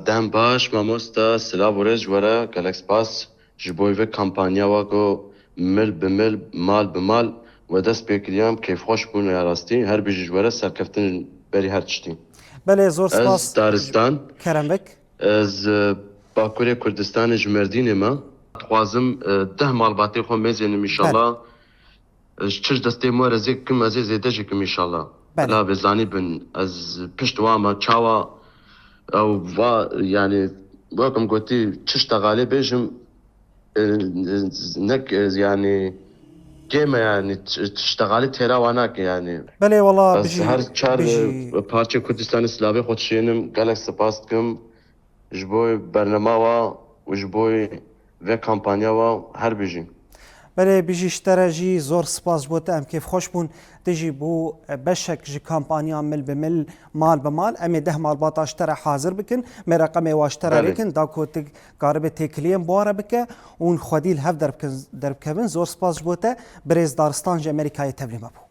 دم باش مامۆستا سلااو و ڕێژ وەرە گەلەک سپاس ji bo vê kampanyawa ku mil bi mil mal bi mal we dest pêkiriyam kêfxweş bûn ya rastî her bijî ji were serkeftin berî her tiştî. بله زور Ez سپاس daristan کرمک ez Bakurê Kurdistanê ji Mêrdînê me dixwazim deh malbatê xwe mêzênim înşallah ji çi destê me rezê bikim ez ê zêde jî bikim înşallah. Bele. Bila bêzanî bin ez pişt wan me çawa ew va yani wekim gotî çi şta galê bêjim nek yani kême yani şta galê têra wan nake yani. بله والله Ez her çar parça Kurdistanê Silavê xwe dişênim gelek spas dikim ji bo bernema wa û ji bo vê kampanya wa her bijî. بله بیجیشتره جی زور سپاس بوده ام کیف خوش بون تجی بو بشک جی کامپانیا مل به مل مال به مال امی ده مال باتاشتره حاضر بکن می رقم واشتره بله. بکن دا کو قارب تکلیم بواره بکه اون خودیل هف درب کبن زور سپاس بوده برز دارستان جی امریکای تبلیمه بو